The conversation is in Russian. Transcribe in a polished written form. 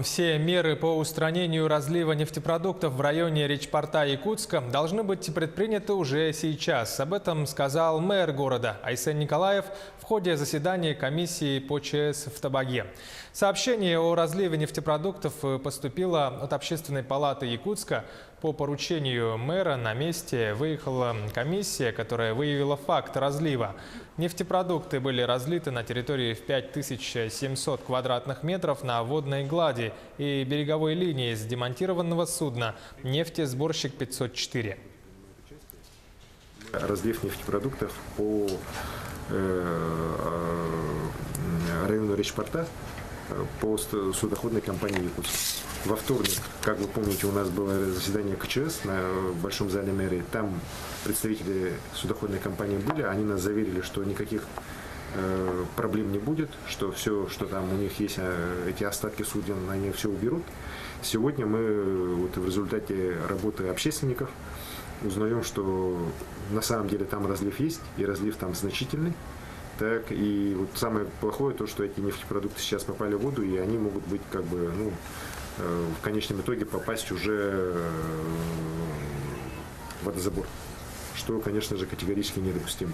все меры по устранению разлива нефтепродуктов в районе Речпорта Якутска должны быть предприняты уже сейчас. Об этом сказал мэр города Айсен Николаев в ходе заседания комиссии по ЧС в Табаге. Сообщение о разливе нефтепродуктов поступило от Общественной палаты Якутска. По поручению мэра на месте выехала комиссия, которая выявила факт разлива. Нефтепродукты были разлиты на территории в 5700 квадратных метров на водной глади и береговой линии с демонтированного судна «Нефтесборщик 504». Разлив нефтепродуктов по району Речпорта по судоходной компании «Якутск». Во вторник, как вы помните, у нас было заседание КЧС на Большом зале мэрии. Там представители судоходной компании были. Они нас заверили, что никаких проблем не будет, что все, что там у них есть, эти остатки суден, они все уберут. Сегодня мы вот в результате работы общественников узнаем, что на самом деле там разлив есть, и разлив там значительный. Так, и вот самое плохое то, что эти нефтепродукты сейчас попали в воду, и они могут быть как бы, в конечном итоге попасть уже в водозабор, что, конечно же, категорически недопустимо.